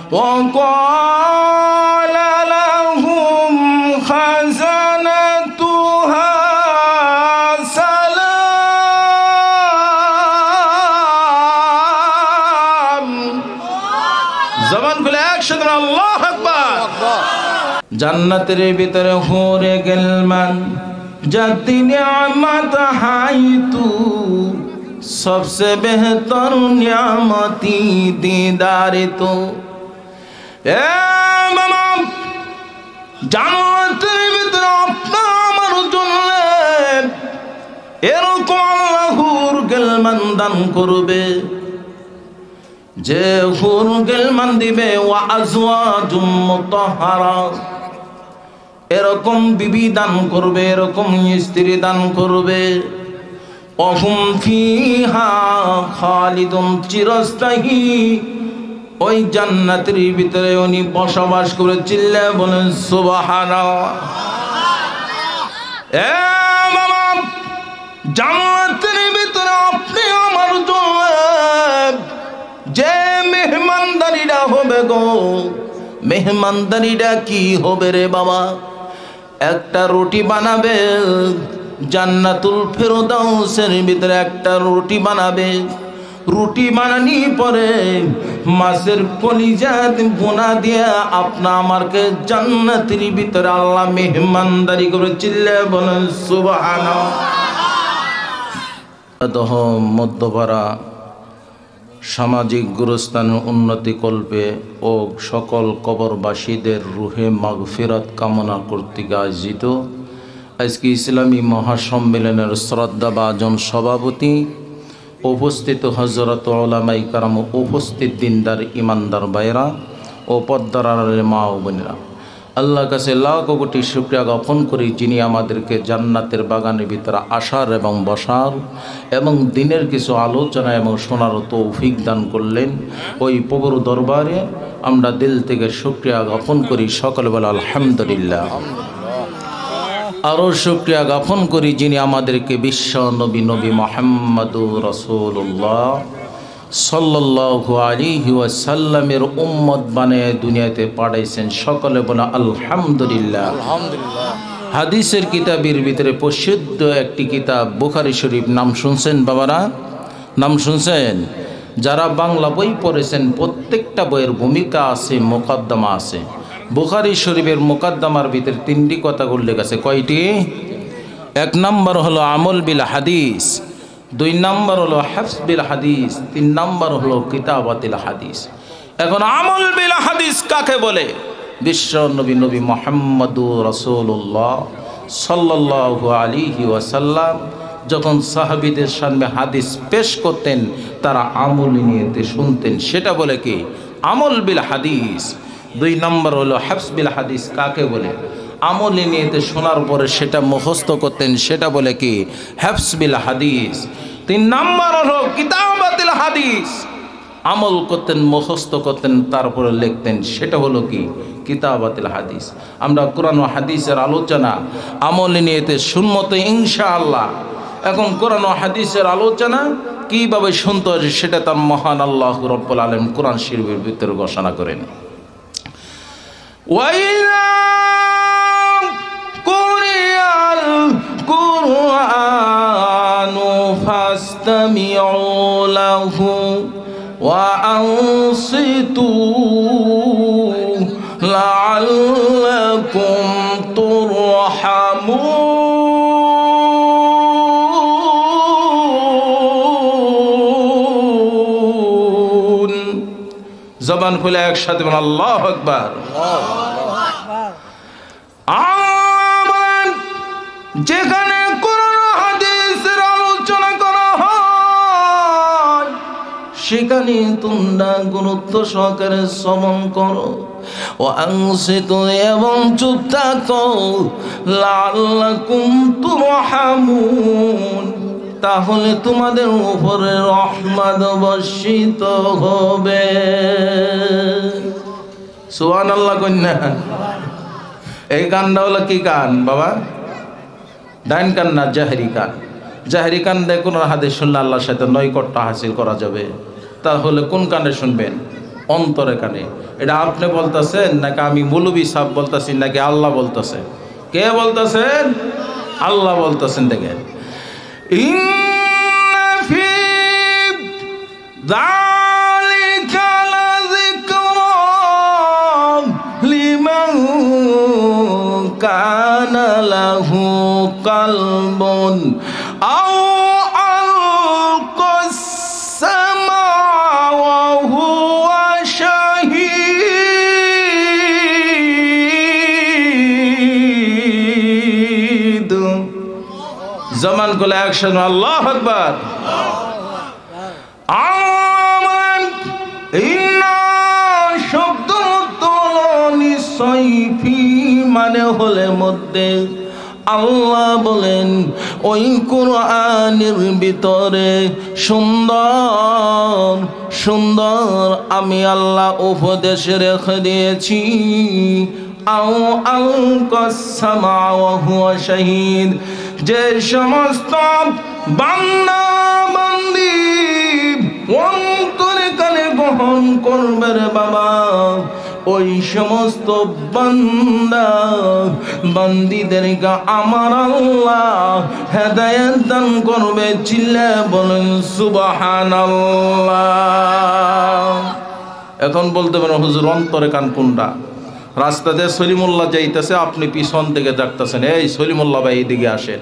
وقال لهم خزنتها سلام زمان খুলে একসাথে আল্লাহু আকবার জান্নাতের ভিতরে হুরে গেলমান জাতি নিয়ামত হাই তু सबसे बेहतर नियामती दीदार तो मामा জান্নাতের ভিতরে আপনার আমার জন্য এরকম আল্লাহ হুর গেলমান দান করবে যে হুর গেলমান দিবে ওয়া আজওয়াজুম মুতাহহারা এরকম বিবি দান করবে এরকম স্ত্রী দান করবে অহুম ফিহা খালিদুন চিরস্থায়ী ওই জান্নাতের ভিতরে উনি বসবাস করে চিল্লায় বলেন সুবহানাল্লাহ এ মামা জান্নাতের ভিতরে আপনি আমার জন্য যে মেহমানদারিটা হবে গো মেহমানদারিটা কি হবে রে বাবা একটা রুটি বানাবে জান্নাতুল ফেরদাউসের ভিতরে একটা রুটি বানাবে রুটি বানানি পরে মাছের কলিজা বোনা দিয়া আপনা আমারকে জান্নাতের ভিতরে আল্লাহ মেহমানদারি করে চিল্লায় বলেন সুবহানাল্লাহ মধ্যপাড়া সামাজিক গুরুস্থানের উন্নতি কল্পে ও সকল কবরবাসীদের রুহে মাগফিরাত কামনা কর্তৃক আয়োজিত আজকে ইসলামী মহাসম্মেলনের শ্রদ্ধাভাজন সভাপতি উপস্থিত হযরত উলামায়ে কেরাম উপস্থিত দিনদার ইমানদার ভাইরা ও পর্দার আড়ালের মা ও বোনেরা আল্লাহর কাছে লাখ কোটি শুকরিয়া জ্ঞাপন করি যিনি আমাদেরকে জান্নাতের বাগানের ভিতরে আসার এবং বসার এবং দিনের কিছু আলোচনা এবং শোনার তৌফিক দান করলেন ওই প্রভুর দরবারে আমরা দিল থেকে শুকরিয়া জ্ঞাপন করি সকলে বলে আলহামদুলিল্লাহ আরও শুকরিয়া জ্ঞাপন করি যিনি আমাদেরকে বিশ্ব নবী নবী মুহাম্মদুর রাসূলুল্লাহ সাল্লাল্লাহু আলাইহি ওয়াসাল্লামের উম্মত বানিয়ে দুনিয়াতে পাঠাইছেন সকলে বলে আলহামদুলিল্লাহ আলহামদুলিল্লাহ হাদিসের কিতাবের ভিতরে প্রসিদ্ধ একটি কিতাব বুখারী শরীফ নাম শুনছেন বাবারা নাম শুনছেন যারা বাংলা বই পড়েছেন প্রত্যেকটা বইয়ের ভূমিকা আছে মুকদ্দমা আছে বুখারী শরীফের মুকদ্দমার ভিতরে তিনটি কথা উল্লেখ আছে কয়টি এক নম্বর হলো আমল বিল হাদিস দুই নম্বর হলো হিফজ বিল হাদিস তিন নম্বর হলো কিতাবাতিল হাদিস এখন আমল বিল হাদিস কাকে বলে বিশ্ব নবী নবী মুহাম্মদুর রাসূলুল্লাহ সাল্লাল্লাহু আলাইহি ওয়াসাল্লাম যখন সাহাবীদের সামনে হাদিস পেশ করতেন তারা আমল নিয়েতে শুনতেন সেটা বলে কি আমল বিল হাদিস দুই নম্বর হলো হিফজ বিল হাদিস কাকে বলে আমল নিয়েতে শোনার পরে সেটা মুখস্থ করতেন সেটা বলে কি হিফজ বিল হাদিস তিন নম্বর হলো কিতাবাতিল হাদিস আমল করতেন মুখস্থ করতেন তারপরে লিখতেন সেটা হলো কি কিতাবাতিল হাদিস আমরা কোরআন ও হাদিসের আলোচনা আমল নিয়েতে শুনবো তো ইনশাআল্লাহ এখন কোরআন ও হাদিসের আলোচনা কিভাবে শুনতে হয় সেটা তার মহান আল্লাহ রাব্বুল আলামিন কোরআন শরীফের ভিতরে ঘোষণা করেন وَإِذَا قُرِئَ الْقُرْآنُ فَاسْتَمِعُوا لَهُ وَأَنصِتُوا لَعَلَّكُمْ تُرْحَمُونَ জবান খুলে একসাথে বলেন আল্লাহু আকবার যেখানে কোরআন হাদিসের আলোচনা করা হয় সেখানে তোমরা গুরুত্ব সহকারে শ্রবণ করো ও আনসিতু এবং চুপ থাকো লাআল্লাকুম তুরহামুন তাহলে তোমাদের উপরে রহমত বর্ষিত হবে সুবহানাল্লাহ কন্যা এই গানটা হলো কি গান বাবা ডাইন কান না জাহেরি কান জাহেরি কান দিয়ে কোন হাদিস শুনলে আল্লাহর সাথে নৈকট্য হাসিল করা যাবে তাহলে কোন কানে শুনবেন অন্তরে কানে। এটা আপনি বলতেছেন নাকি আমি মৌলবী সাহেব বলতেছি নাকি আল্লাহ বলতেছে? কে বলতেছেন? আল্লাহ বলতেছেন। দেখেন, ইন্না ফি যালিকা লাযিকরা লিমান কানা লাহু কলবুন আও আলকাস সামা ওয়া হুয়া শাহীদ। জমান গুলো একসাথে আল্লাহু আকবার। আমান ইন্না শব্দ নিশ্চয়ই মানে হলে মধ্যে আল্লাহ বলেন ওই কোরআনের ভিতরে সুন্দর সুন্দর আমি আল্লাহ উপদেশ রেখে দিয়েছি। আও আলকাস সামা ওয়া হুয়া শাহীদ, যে সমস্ত বান্দা বান্দি অন্তরে কানে গ্রহণ করবে রে বাবা, ওই সমস্ত বান্দা বান্দিদেরকে আমার আল্লাহ হেদায়েত দান করবে। চিল্লা বলেন সুবহানাল্লাহ। এখন বলতে পারেন হুজুর অন্তরে কান কোনটা? রাস্তাতে সলিমুল্লাহ যাইতেছে, আপনি পিছন থেকে ডাকতেছেন, এই সলিমুল্লাহ ভাই এইদিকে আসেন,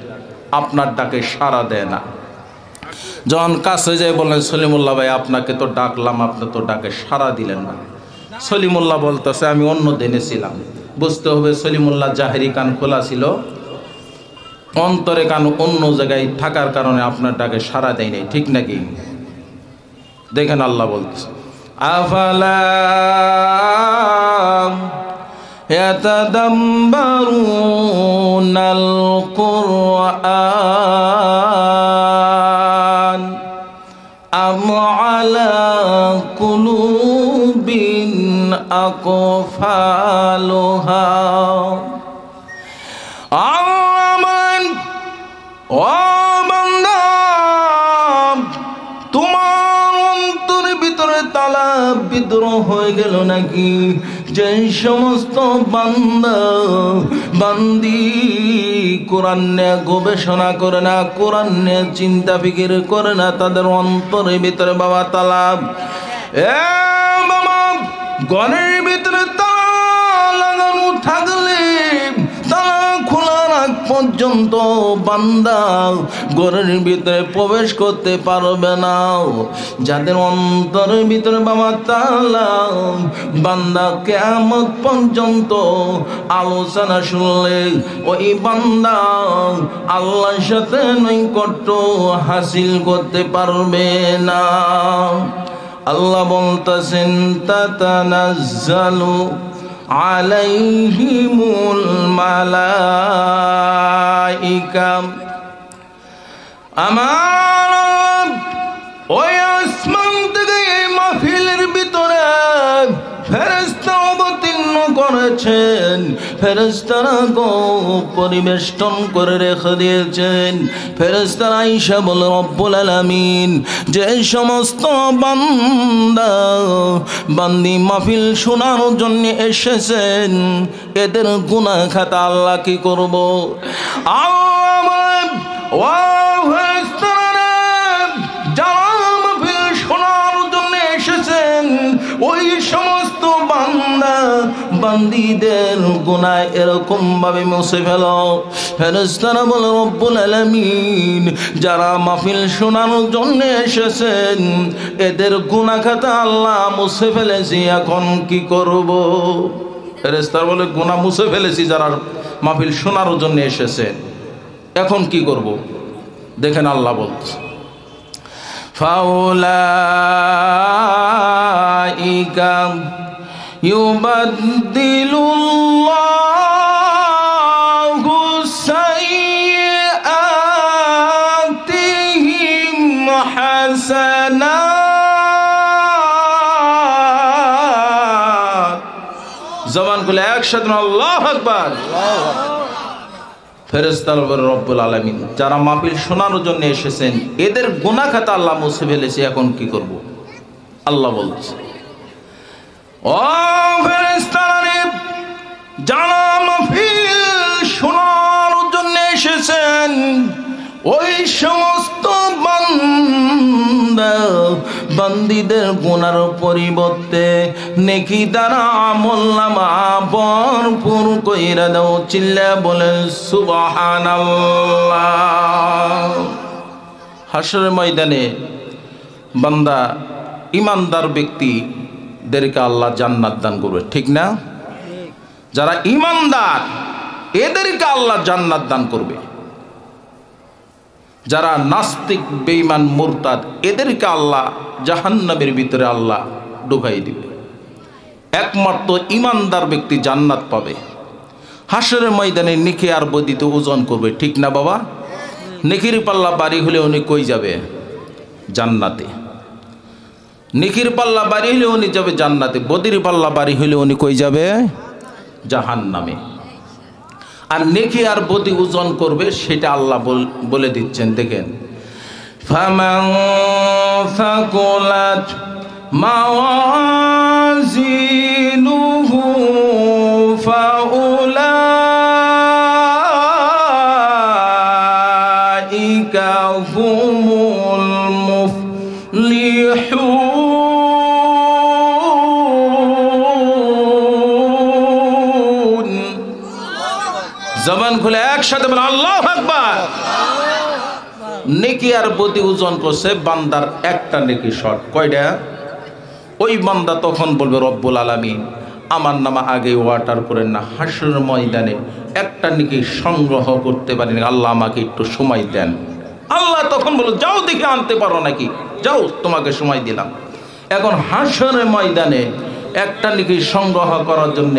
আপনার ডাকে সাড়া দেয় না। যখন কাছে যাই বলেন সলিমুল্লাহ ভাই আপনাকে তো ডাকলাম, আপনি তো ডাকে সাড়া দিলেন না। সলিমুল্লাহ বলতেছে আমি অন্য দিনে ছিলাম। বুঝতে হবে সলিমুল্লাহ জাহেরি কান খোলা ছিল, অন্তরে কান অন্য জায়গায় থাকার কারণে আপনার ডাকে সাড়া দেয় নাই, ঠিক নাকি? দেখেন আল্লাহ বলতেছে আফালা ইয়াতাদাব্বারুনাল কুরআন আম আলা কুলুবিন আকফালুহা। আমান ও বান্দা, তোমার অন্তরের ভিতরে তালা বিদ্রোহ হয়ে গেল নাকি? যে সমস্ত বান্দা বান্দি কোরআন নিয়ে গবেষণা করে না, কোরআন নিয়ে চিন্তা ফিকির করে না, তাদের অন্তরের ভিতরে বাবা তালা, বাবা ঘরের ভিতরে তালা লাগানো থাকলে তালা খোলার আগ পর্যন্ত বান্দা ঘরের ভিতরে প্রবেশ করতে পারবে না। যাদের অন্তরের ভিতরে বাবা তালা, বান্দা কিয়ামত পর্যন্ত আলোচনা শুনলে ওই বান্দা আল্লাহর সাথে নৈকট্য হাসিল করতে পারবে না। আল্লাহ বলতেছেন তাতানাজ্জালু আলাইহিমুল মালাইকা, আমার ওই আসমান থেকে এই মাহফিলের ভিতরে ফেরেশতা অবতীর্ণ করেছেন, ফেরেশতারা গো পরিবেষ্টন করে রেখে দিয়েছেন। ফেরেশতারা আইসা বলে রব্বুল আলামিন যে সমস্ত বান্দা বান্দি মাহফিল শোনার জন্য এসেছেন, এদের গুনাহ খাতা আল্লাহ কি করব? আল্লাহ ওই সমস্ত বান্দা বান্দীদের গুনাহ এরকম ভাবে মুছে ফেলো। ফেরেশতারা বলে রব্বুল আলামিন যারা মাহফিল শোনানোর জন্য এসেছেন এদের গুনাহ খাতা আল্লাহ মুছে ফেলেছি, এখন কি করব? ফেরেশতারা বলে গুনাহ মুছে ফেলেছি যারা মাহফিল শোনানোর জন্য এসেছেন, এখন কি করব? দেখেন আল্লাহ বলছে ফাউলাইকা ইউবাদদিলুল্লাহু সাইয়্যাতিহিম হাসানাত। জবান খুলে একসাথে আল্লাহু আকবার। ফেরেশতারা বলে রব্বুল আলামিন যারা মাহফিল শোনানোর জন্য এসেছেন এদের গুনাহ খাতা আল্লাহ মুছে ফেলেছে, এখন কি করব? আল্লাহ বলছে ও ফেরেশতারা, যারা মাহফিল শোনার জন্য এসেছেন, ওই সমস্ত বান্দীদের গুনার পরিবর্তে নেকি দ্বারা আমলনামা ভরপুর কইরা দাও। চিল্লা বলেন সুবহানাল্লাহ। হাশরের ময়দানে বান্দা ইমানদার ব্যক্তিদেরকে আল্লাহ জান্নাত দান করবে, ঠিক না? যারা ইমানদার এদেরকে আল্লাহ জান্নাত দান করবে। যারা নাস্তিক, বেঈমান, মুরতাদ এদেরকে আল্লাহ জাহান্নামের ভিতরে আল্লাহ ঢুকাই দিবে। একমাত্র ইমানদার ব্যক্তি জান্নাত পাবে। হাশরের ময়দানে নেকি আর বদিতে ওজন করবে, ঠিক না বাবা? নেকির পাল্লা বাড়ি হলে উনি কই যাবে? জান্নাতে। নেকির পাল্লা বাড়ি হলে উনি যাবে জান্নাতে, বদির পাল্লা বাড়ি হলে উনি কই যাবে? জাহান্নামে। আর নেকি আর বদি ওজন করবে সেটা আল্লাহ বলে দিচ্ছেন, দেখেন। ফামান সাকুলাত মাওয়াজিনুহু ফাউলাইকা হুমুল মুফলিহুন। জবান খুলে একসাথে বলে আল্লাহু আকবার। নেকি আর বদি ওজন করছে, বান্দার একটা নেকি শর্ট। কয়টা? ওই বান্দা তখন বলবে রব্বুল আলামিন আমার নামা আগে ওয়াটার করেন না, হাশরের ময়দানে একটা নেকি সংগ্রহ করতে পারিনি, আল্লাহ আমাকে একটু সময় দেন। আল্লাহ তখন বলল যাও দেখে আনতে পারো নাকি, যাও তোমাকে সময় দিলাম। এখন হাশরের ময়দানে একটা নেকি সংগ্রহ করার জন্য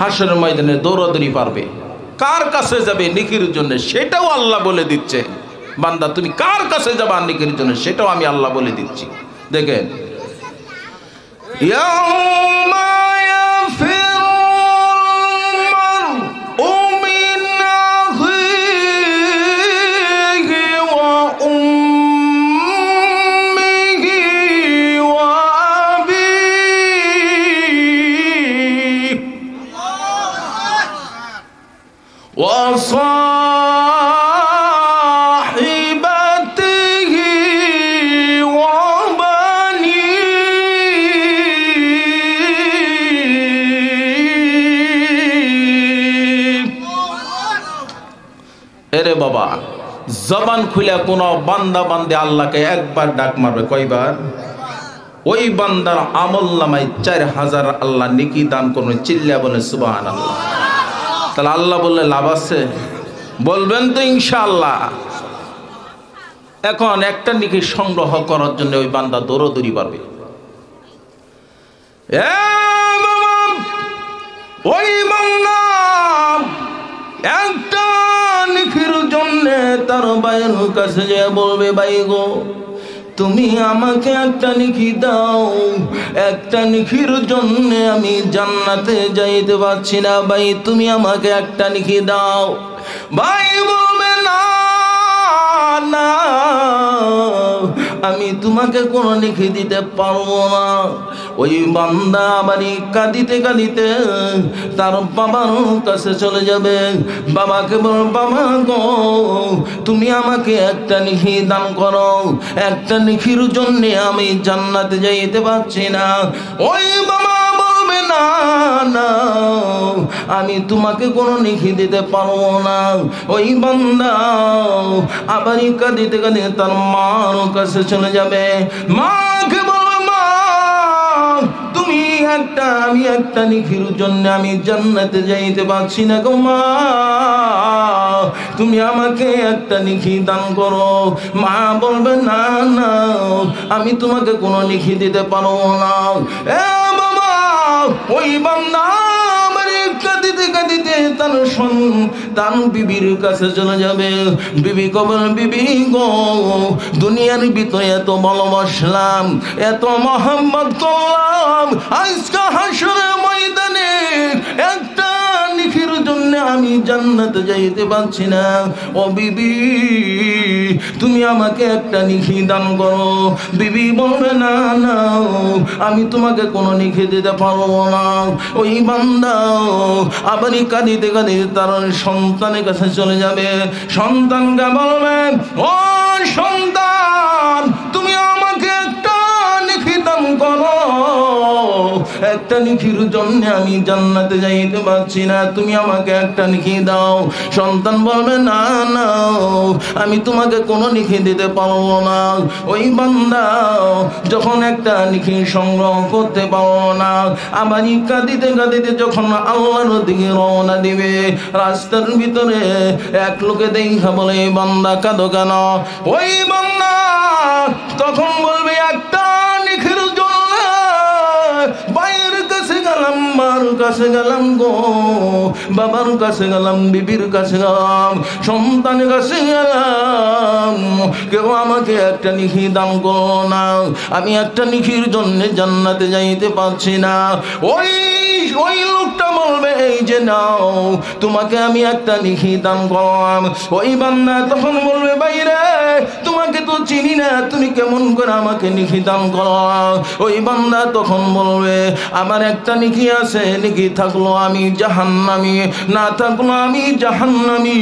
হাশরের ময়দানে দৌড়াদৌড়ি পারবে। কার কাছে যাবে নেকির জন্য সেটাও আল্লাহ বলে দিচ্ছে। বান্দা তুমি কার কাছে যাবা নেকির জন্য সেটাও আমি আল্লাহ বলে দিচ্ছি। দেখেন, ইয়াউমা ইয়াফিরুল মারউ মিন আখিহি ওয়া উম্মিহি ওয়া আবিহি ওয়া সাহিবাতিহি ওয়া বানিহি। এরে বাবা, জবান খুলে কোন বান্দা বান্দে আল্লাহকে একবার ডাক মারবে, কয়বার? ওই বান্দার আমলনামায় 4000 আল্লাহ নেকি দান করবে। চিল্লা বলে সুবহানাল্লাহ। তাহলে আল্লাহ বললে লাভ আছে? বলবেন তো ইনশাআল্লাহ। এখন একটা নেকি সংগ্রহ করার জন্য ওই বান্দা দৌড়াদৌড়ি পারবে। ওই বান্দা একটা নেকির জন্য তার ভাইয়ের কাছে যে বলবে, ভাই গো তুমি আমাকে একটা নেকি দাও, একটা নেকির জন্য আমি জান্নাতে যাইতে পারছি না, ভাই তুমি আমাকে একটা নেকি দাও। ভাই বলবে না না, আমি তোমাকে কোনো নেকি দিতে পারবো না। ওই বান্দা আবারই কাঁদিতে কাঁদিতে তার বাবার কাছে চলে যাবে। বাবাকে বল, বাবা গো তুমি আমাকে একটা নেকি দান করো, একটা নেকির জন্য আমি জান্নাতে যাইতে পারছি না। ওই বাবা বলবে না না, আমি তোমাকে কোনো নেকি দিতে পারবো না। ওই বান্দা আবারই কাঁদিতে কাঁদিতে তার মার কাছে চলে যাবে। মাকে বলবে, মা তুমি আমি একটা নেকির জন্য আমি জান্নাতে যাইতে পারছি না গো মা, তুমি আমাকে একটা নেকি দান করো। মা বলবে না না, আমি তোমাকে কোনো নেকি দিতে পারবো না। এ বাবা, ওই বান্দা কাঁদিতে কাঁদিতে তার বিবির কাছে চলে যাবে। বিবি কবল, বিবি গো দুনিয়ার ভিতরে এত ভালোবাসলাম, এত মহব্বত করলাম, আজকে হাশরের ময়দানে একটা নেকির জন্য আমি জান্নাতে যাইতে পারছি না। ও বিবি, তুমি আমাকে একটা নেকি দান করো। বিবি বলবে না না, আমি তোমাকে কোনো নেকি দিতে পারবো না। ওই বান্দা আবারই কাঁদিতে কাঁদিতে তার সন্তানের কাছে চলে যাবে। সন্তানকে বলবে, ও সন্তান, তুমি আমাকে একটা নেকি দান করো। একটা নেকির জন্য আমি জান্নাতে যাইতে পারছি না, তুমি আমাকে একটা নেকি দাও। সন্তান বলবে না না, আমি তোমাকে কোনো নেকি দিতে পারবো না। ওই বান্দা যখন একটা নেকি সংগ্রহ করতে পারবো না, আমারই কাঁদিতে কাঁদিতে যখন আল্লাহর দিকে রওনা দিবে, রাস্তার ভিতরে এক লোকে দেখা বলে, বান্দা কাঁদো কেন? ওই বান্দা তখন বলবে, একটা নেকির জন্য বাইরের কাছে গেলাম, মার কাছে গেলাম গো, বাবার কাছে গেলাম, বিবির কাছে গেলাম, সন্তানের কাছে গেলাম, কেউ আমাকে একটা নেকি দান করো না। আমি একটা নেকির জন্য জান্নাতে যাইতে পারছি না। ওই লোকটা বলবে, এই যে নাও, তোমাকে আমি একটা নেকি দান করলাম। ওই বান্দা তখন বলবে, বাইরে তোমাকে তো চিনি না, তুমি কেমন করে আমাকে নেকি দান করলাম? ওই বান্দা তখন বলবে, আমার একটা নেকি আছে, নেকি থাকলো আমি জাহান্নামী, না থাকলো আমি জাহান্নামী।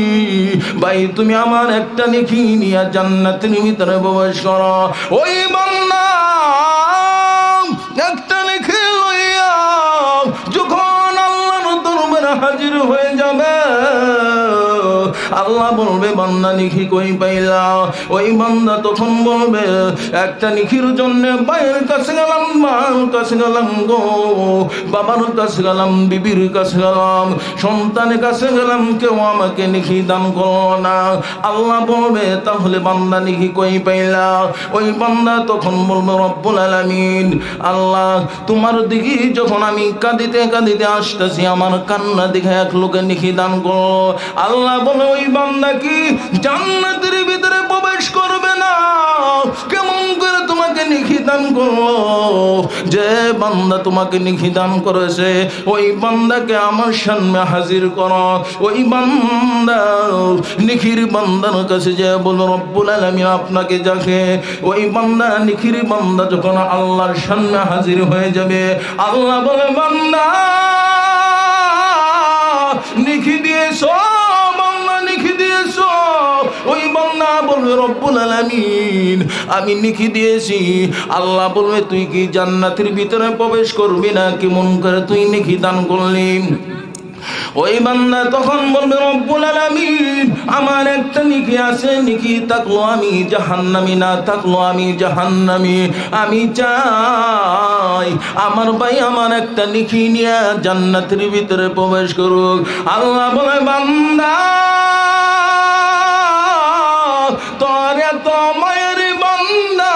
ভাই তুমি আমার একটা নেকি নিয়ে জান্নাতের ভিতরে প্রবেশ করো। ওই বান্দা একটা নেকি লইয়া যখন আল্লাহর দরবারে হাজির হয়ে যাবে, আল্লাহ বলবে, বান্দা নেকি কই পাইলা? ওই বান্দা তখন বলবে, একটা নেকির জন্য ভাইয়ের কাছে গেলাম, মার কাছে গেলাম গো, বাবার কাছে গেলাম, বিবির কাছে গেলাম, সন্তানের কাছে গেলাম, কেউ আমাকে নেকি দান করো না। আল্লাহ বলবে, তাহলে বান্দা নেকি কই পাইলা? ওই বান্দা তখন বলবে, রব্বুল আলামিন, আল্লাহ তোমার দিকে যখন আমি কাঁদিতে কাঁদিতে আসতেছি, আমার কান্না দেখে এক লোকে নেকি দান করো। আল্লাহ বলে, ওই বান্দা কি জান্নাতের ভিতরে প্রবেশ করবে না? কেমন করে তোমাকে নেকি দান করলো? যে বান্দা তোমাকে নেকি দান করেছে, ওই বান্দাকে আমার সামনে হাজির করো। ওই বান্দা নেকির বান্দার কাছে যে বলল, রব্বুল আলামিন আপনাকে যাকে। ওই বান্দা নেকির বান্দা যখন আল্লাহর সামনে হাজির হয়ে যাবে, আল্লাহ বলে, বান্দা নেকি দিয়েছো, ওই বান্দা বলবে, রব্বুল আলামিন আমি নেকি দিয়েছি। আল্লাহ বলবে, তুই কি জান্নাতের ভিতরে প্রবেশ করবি না? কেমন করে তুই নেকি দান করলি? ওই বান্দা তখন বলবে, রব্বুল আলামিন আমার একটা নেকি আছে, নেকি থাকলো আমি জাহান্নামী, না থাকলো আমি জাহান্নামী। আমি চাই আমার ভাই আমার একটা নেকি নিয়ে জান্নাতের ভিতরে প্রবেশ করুক। আল্লাহ বলে, বান্দা তোর এত মায়ের বান্দা,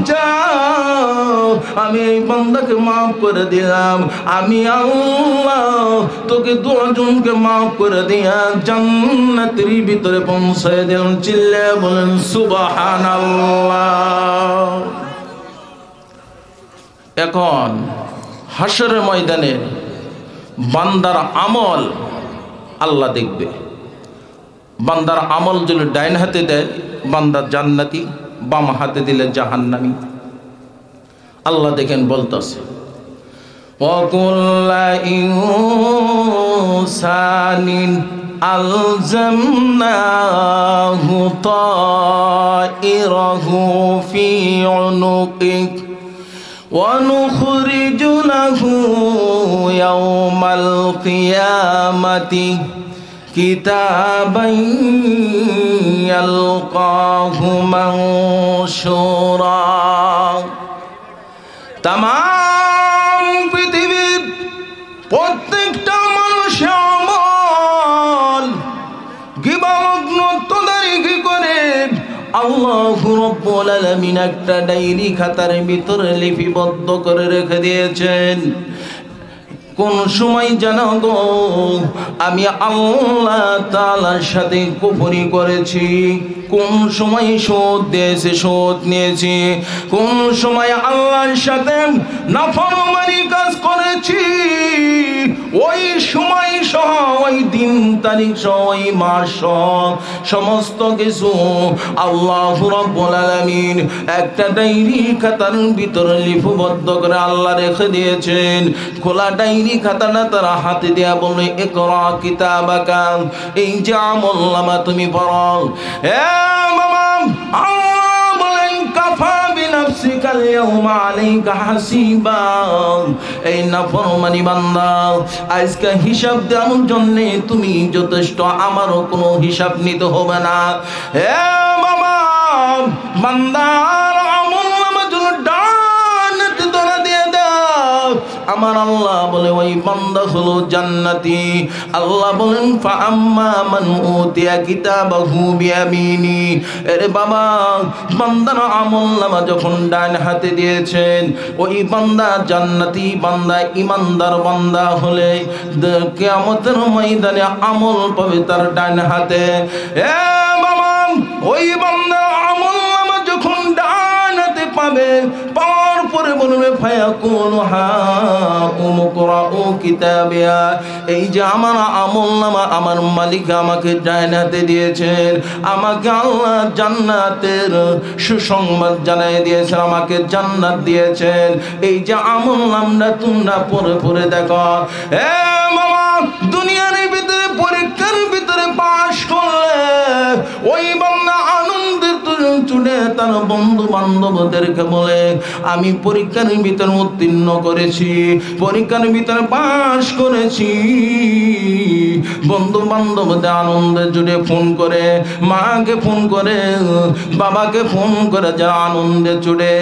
যাও আমি এই বান্দাকে মাফ করে দিলাম। আমি আল্লাহ তোকে দুজনকে মাফ করে দিয়া জান্নাতের ভিতরে পৌঁছায় দিলাম। চিল্লে বলেন সুবহানাল্লাহ। এখন হাসরের ময়দানে বান্দার আমল আল্লাহ দেখবে। বান্দার আমল যদি ডাইন হাতে দেয় বান্দার জান্নাতি, বাম হাতে দিলে জাহান্নামী। আল্লাহ দেখেন বলতেছে, ওয়াকুল্লা ইনসানিন আলজামনাহু তাইরাহু ফি উনুকিহি ওয়া নুখরিজু লাহু ইয়াওমাল কিয়ামাতি কিতাবান ইয়ালকাহু মানশুরা। তামাম পৃথিবীর প্রত্যেকটা মানুষের আমল গিবমগ্ন তদারকি করে আল্লাহ রাব্বুল আলামিন একটা ডায়েরি খাতার ভিতরে লিপিবদ্ধ করে রেখে দিয়েছেন। কোন সময় জানো গো আমি আল্লাহ তাআলার সাথে কুফরি করেছি, কোন সময় সুদ দিয়েছি, সুদ নিয়েছি, কোন সময় আল্লাহর সাথে নাফরমানি কাজ করেছি, ওই সময় সহ ওই দিন তারিখ সহ ওই মাস সহ সমস্ত কিছু আল্লাহ রাব্বুল আলামিন একটা ডায়েরি খাতার ভিতরে লিপিবদ্ধ করে আল্লাহ রেখে দিয়েছেন। খোলা ডায়েরি খাতাটা তারা হাতে দেয়া বলে ইকরা কিতাবাকা, এই যে আমলনামা তুমি পড়ো। এ বাবা, আল্লাহ বলেন কাফা বিনাফসিকা ইয়াউমা আলাইকা হাসিবা, এই নাফরমানি বান্দা আজকে হিসাব দেওয়ার জন্য তুমি যথেষ্ট, আমারও কোনো হিসাব নিতে হবে না। হে বাবা, বান্দার আমলনামা যদি ডানাতে ধরা দিয়ে দাও, আমার আল্লাহ বলে ওই বান্দা হলো জান্নাতি। আল্লাহ বলেন ফা আম্মা মান উতিয়া কিতাবাহু বিয়ামিনি, আরে বাবা, বান্দার আমলনামা যখন ডান হাতে দিয়েছেন, ওই বান্দা জান্নাতি বান্দা, ইমানদার বান্দা হলে কিয়ামতের ময়দানে আমল পাবে তার ডান হাতে। এ বাবা, ওই বান্দা আমলনামা যখন ডান হাতে পাবে, পাওয়ার পরে বলবে ফায়াকুলু হা উমকরাউ কিতাবিয়া, এই যে আমার আমলনামা আমার মালিক আমাকে ডান হাতে দিয়েছেন, আমাকে আল্লাহ জান্নাতের সুসংবাদ জানাই দিয়েছেন, আমাকে জান্নাত দিয়েছেন, এই যে আমলনামা তোমরা পড়ে পড়ে দেখো। এ বাবা, দুনিয়ার ভিতরে পরীক্ষার ভিতরে পাশ করলে ওই বান্দা আনন্দে চুড়ে তার বন্ধু বান্ধবদেরকে বলে আমি পরীক্ষার ভিতরে উত্তীর্ণ করেছি, পরীক্ষার ভিতরে পাশ করেছি। বন্ধু বান্ধবদের আনন্দে জুড়ে ফোন করে, মাকে ফোন করে, বাবাকে ফোন করে, যা আনন্দে জুড়ে।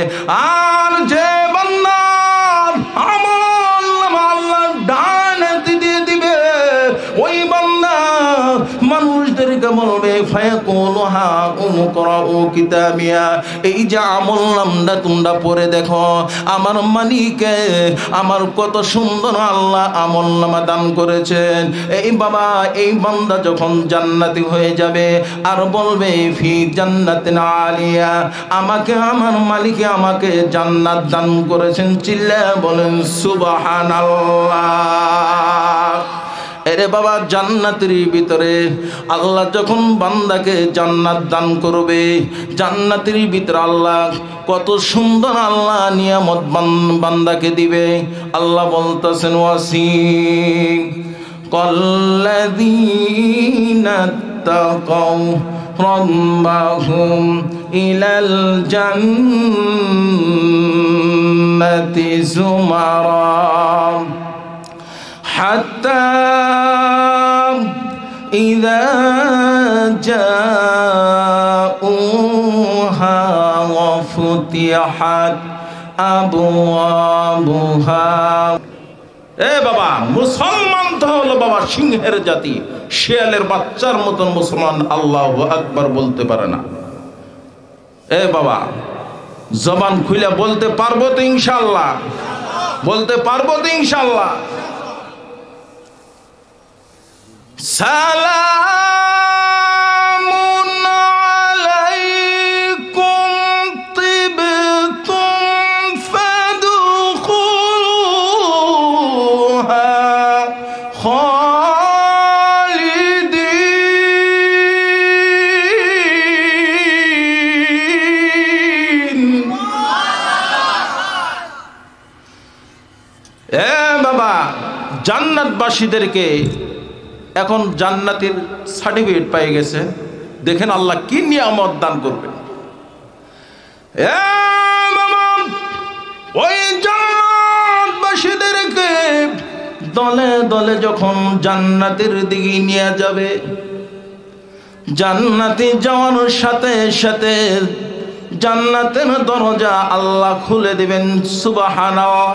আর যে বান্দার আমলনামা আল্লাহ ডান হাতে দিয়ে দিবে, ওই বান্দা মানুষদেরকে বলবে ফায়াকুলু হা উমকরাউ কিতাবিয়া, এই যে আমলনামা তোমরা পড়ে দেখো, আমার মালিকে আমার কত সুন্দর আল্লাহ আমলনামা দান করেছেন। এই বাবা, এই বান্দা যখন জান্নাতি হয়ে যাবে আর বলবে ফি জান্নাতিন আলিয়া, আমাকে আমার মালিকে আমাকে জান্নাত দান করেছেন। চিল্লায়ে বলেন সুবহানাল্লাহ। এরে বাবা, জান্নাতের ভিতরে আল্লাহ যখন বান্দাকে জান্নাত দান করবে, জান্নাতের ভিতরে আল্লাহ কত সুন্দর আল্লাহ নিয়ামত বান্দাকে দিবে। আল্লাহ বলতেছেন ওয়াসিম কাল্লাযীনা তাকাউ রাব্বাহুম ইলাল জান্নাতি যুমারা حتى إذا جاءوها وفتحت أبوابها। এ বাবা, মুসলমান তো হলো বাবা সিংহের জাতি, শিয়ালের বাচ্চার মতন মুসলমান আল্লাহু আকবার বলতে পারে না। এ বাবা, জবান খুলে বলতে পারবো তো ইনশাআল্লাহ? বলতে পারবো তো ইনশাআল্লাহ? সালামুন আলাইকুম তিবতুম ফাদখুলুহা খালিদিন। এ বাবা, জান্নাতবাসীদেরকে এখন জান্নাতের সার্টিফিকেট পেয়ে গেছে। দেখেন আল্লাহ কি নিয়ামত দান করবে। ওই জান্নাতবাসীদেরকে দলে দলে যখন জান্নাতের দিকে নিয়ে যাবে, জান্নাতে যাওয়ার সাথে সাথে জান্নাতের দরজা আল্লাহ খুলে দিবেন। সুবহানাল্লাহ।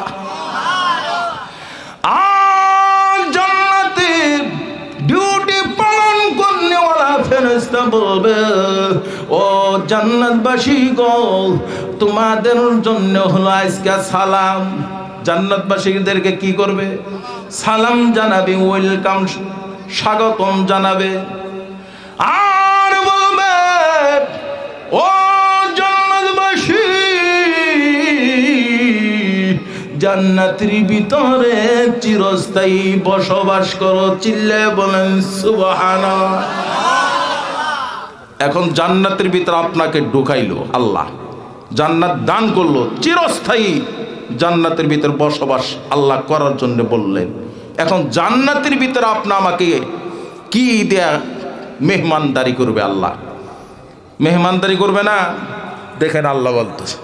ডিউটি পালন করনেওয়ালা ফেরেশতা বলবে, ও জান্নাতবাসী গো, তোমাদের জন্য হলো আজকে সালাম। জান্নাতবাসীদেরকে কি করবে? সালাম জানাবে, ওয়েলকাম, স্বাগতম জানাবে। আর বলবে, ও জান্নাতবাসী, যা জান্নাতের ভিতরে চিরস্থায়ী বসবাস করো। চিল্লে বলেন সুবহানাল্লাহ। এখন জান্নাতের ভিতরে আপনাকে ঢুকাইলো আল্লাহ, জান্নাত দান করলো, চিরস্থায়ী জান্নাতের ভিতরে বসবাস আল্লাহ করার জন্য বললেন। এখন জান্নাতের ভিতরে আপনি আমাকে কি দেয়া মেহমানদারি করবে? আল্লাহ মেহমানদারি করবে না? দেখেন আল্লাহ বলতেছে,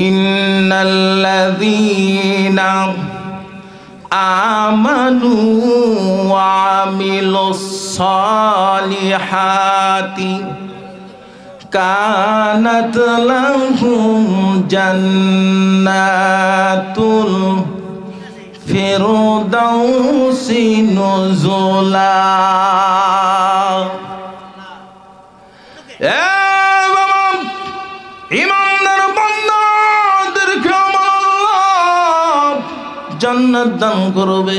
ইন্নাল্লাযীনা আমানু ওয়া আমিলুস সালিহাতি কানাত লাহুম জান্নাতুল ফিরদাউসি নুজুলা। ইমানদার বান্দাদেরকে আল্লাহ জান্নাত দান করবে,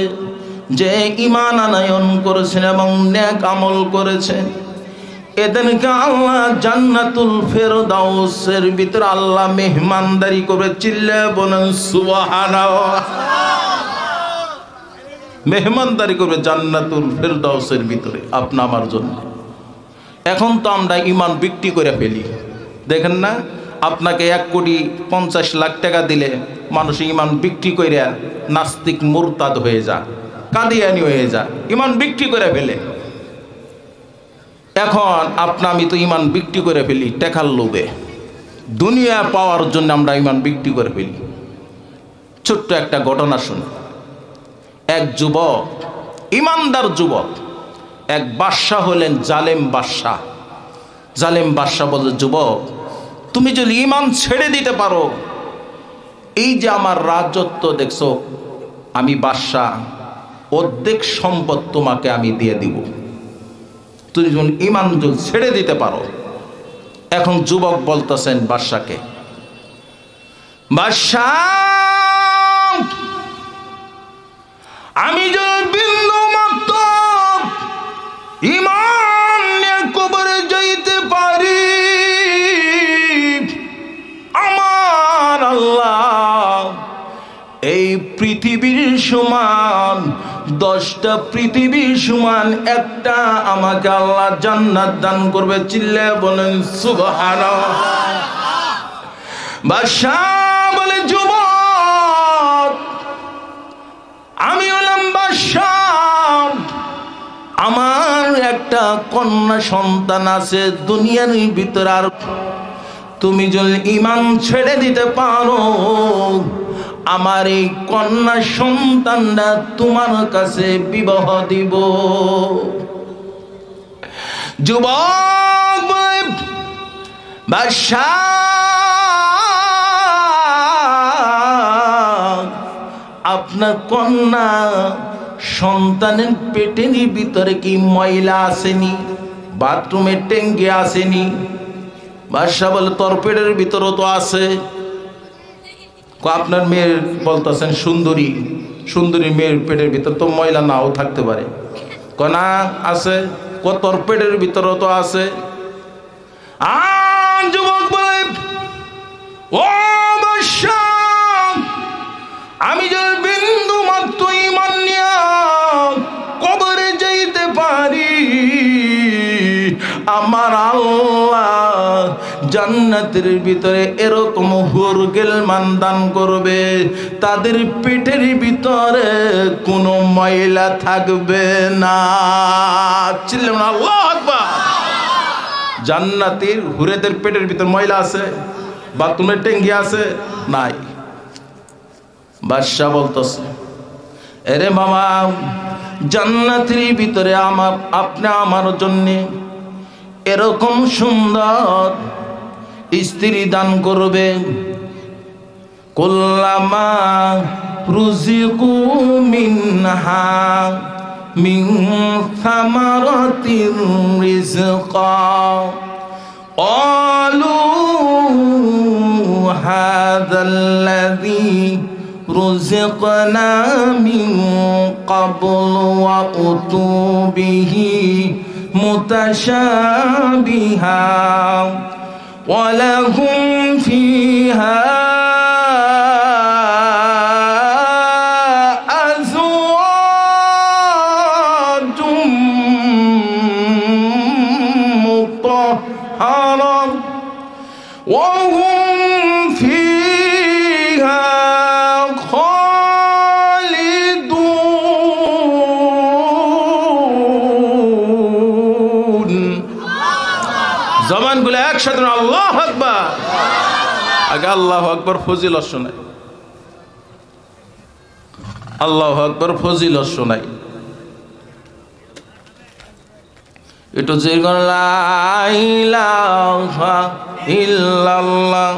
যে ঈমান আনয়ন করেছেন এবং নেক আমল করেছেন। এদেরকে আল্লাহ জান্নাতুল ফিরদাউসের ভিতরে আল্লাহ মেহমানদারি করবে। চিল্লে বলেন সুবহানাল্লাহ। মেহমানদারি করবে জান্নাতুল ফিরদাউসের ভিতরে আপনা আমার জন্য। এখন তো আমরা ঈমান বিক্রি করে ফেলি, দেখেন না? আপনাকে 1,50,00,000 টাকা দিলে মানুষ ঈমান বিক্রি করে নাস্তিক মুরতাদ হয়ে যায়, কাদিয়ানি হয়ে যায়, ঈমান বিক্রি করে ফেলে। এখন আমি তো ঈমান বিক্রি করে ফেলি টাকার লোভে, দুনিয়া পাওয়ার জন্য আমরা ঈমান বিক্রি করে ফেলি। ছোট্ট একটা ঘটনা শুনি। এক যুবক, ঈমানদার যুবক, এক বাদশা হলেন জালেম বাদশা। জালেম বাদশা বলে, যুবক তুমি যদি ঈমান ছেড়ে দিতে পারো, এই যে আমার রাজত্ব দেখছো, আমি বাদশা, অর্ধেক সম্পদ তোমাকে আমি দিয়ে দিব, তুমি যখন ঈমান যদি ছেড়ে দিতে পারো। এখন যুবক বলতেছেন বাদশাকে, বাদশা আমি যদি বিন্দু মাত্র ঈমান নিয়ে কবরে যাইতে পারি, আমার আল্লাহ এই পৃথিবীর সমান 10টা পৃথিবীর সমান একটা আমাকে আল্লাহ জান্নাত দান করবে। চিল্লে বলেন সুবহানাল্লাহ। বাদশা বলে, যুবক আমি হলাম বাদশা, আমার একটা কন্যা সন্তান আছে দুনিয়ার ভিতরে, আর তুমি যদি ঈমান ছেড়ে দিতে পারো, আমার এই কন্যা সন্তানটা তোমার কাছে বিবাহ দিব। যুবক বাদশা আপনার কন্যা সন্তানের পেটের ভিতরে কি ময়লা আসেনি? বাথরুমের ট্যাঙ্কি আসেনি? বাদশা বলে, তোর পেটের ভিতরও তো আছে। আপনার মেয়ের বলতেছেন সুন্দরী, সুন্দরী মেয়ের পেটের ভিতর তো ময়লা নাও থাকতে পারে। না আছে। তোর পেটের ভিতরও তো আছে। আর যুবক বলে, ও বাদশা আমি যদি বিন্দু মাত্র ঈমান নিয়ে কবরে যাইতে পারি, আমার আল্লাহ জান্নাতের ভিতরে এরকম হুর গিলমান দান করবে, তাদের পেটের ভিতরে কোনো ময়লা থাকবে না। চিল্লাম না আল্লাহু আকবার। জান্নাতের হুরেদের পেটের ভিতর ময়লা আছে? বাথরুমের ট্যাঙ্কি আছে? নাই। বাদশা বলতেছে, এরে মামা, জান্নাতের ভিতরে আপনি আমার জন্য এরকম সুন্দর স্ত্রী দান করবে। কুল্লামা রুজিকু মিনহা মিন সামারাতির রিজকা ক্বালু হাযাল্লাযী রুজিকনা মিন ক্বাবলু ওয়া উতু বিহি মুতাশাবিহা ওয়া লাহুম ফিহা জবান গুলো একসাথে আল্লাহু আকবার। আগে আল্লাহু আকবার ফজিলত শোনাই, আল্লাহু আকবার ফজিলত শোনাই। একটু জিরগন লা ইলাহা ইল্লাল্লাহ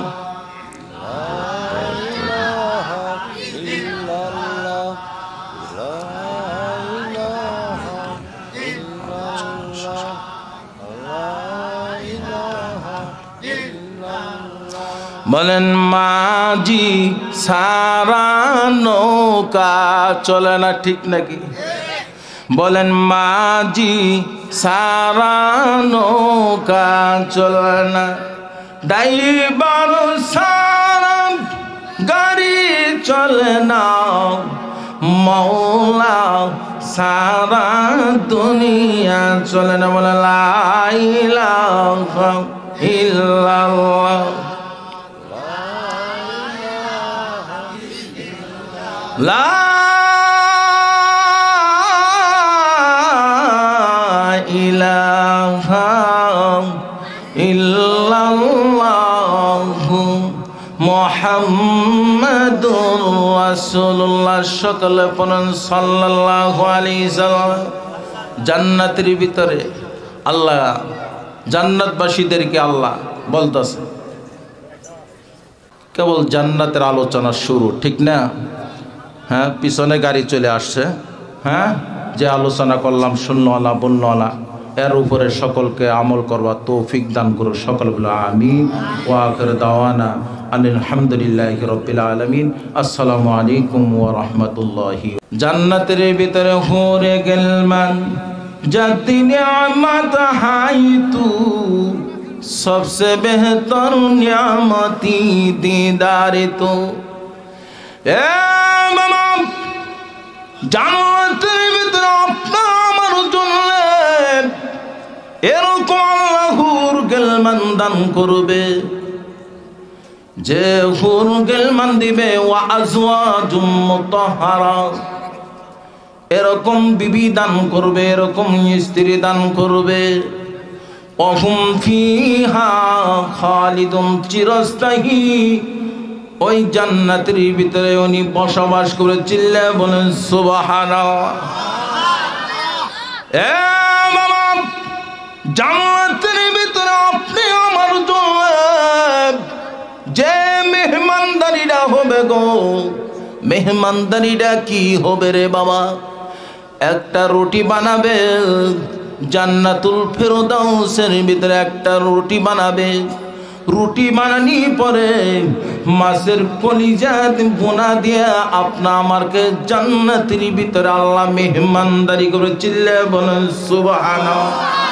বলেন মাঝি সারা নৌকা চলে না, ঠিক নাকি? বলেন মাঝি সারা নৌকা চলে না, ড্রাইভার সারা গাড়ি চলে না, মৌলা সারা দুনিয়া চলে না। বলে লা ইলাহা ইল্লাল্লাহ লা ইলাহা ইল্লাল্লাহু মুহাম্মাদুর রাসূলুল্লাহ। সকলে পড়েন সাল্লাল্লাহু আলাইহি সাল্লাম। জান্নাতের ভিতরে আল্লাহ জান্নাতবাসীদেরকে আল্লাহ বলতেছে, কেবল জান্নাতের আলোচনা শুরু, ঠিক না? হ্যাঁ, পিছনে গাড়ি চলে আসছে। হ্যাঁ, যে আলোচনা করলাম শূন্যওয়ালা বন্যওয়ালা, এর উপরে সকলকে আমল করবা তৌফিক দান করো। সকল বলো আমিন। ওয়া আখির দাওয়ানা আনিল হামদুলিল্লাহি রাব্বিল আলামিন। আসসালামু আলাইকুম ওয়া রাহমাতুল্লাহি। জান্নাতের ভিতরে হুরে গেলমান জাতি নিয়ামত হাই তু सबसे बेहतर नियामती दीदार तो জান্নাতের ভিতরে আপনার আমার জন্য এরকম আল্লাহ হুর গেলমান দান করবে, যে হুর গেলমান দিবে ওয়া আজওয়াজুম মুতাহহারা, এরকম বিবি দান করবে, এরকম স্ত্রী দান করবে। অহুম ফিহা খালিদুন, চিরস্থায়ী ওই জান্নাতের ভিতরে উনি বসবাস করে। চিল্লায় বলেন সুবহানাল্লাহ। এ বাবা, জান্নাতের ভিতরে আপনি আমার জন্য যে মেহমানদারিটা হবে গো, মেহমানদারিটা কি হবে রে বাবা? একটা রুটি বানাবে, জান্নাতুল ফেরদাউসের ভিতরে একটা রুটি বানাবে। রুটি বানানি পরে মাছের কলিজা বোনা দিয়ে আপনা আমারকে জান্নাতের ভিতরে আল্লাহ মেহমানদারি করে। চিল্লায় বলেন সুবহানাল্লাহ।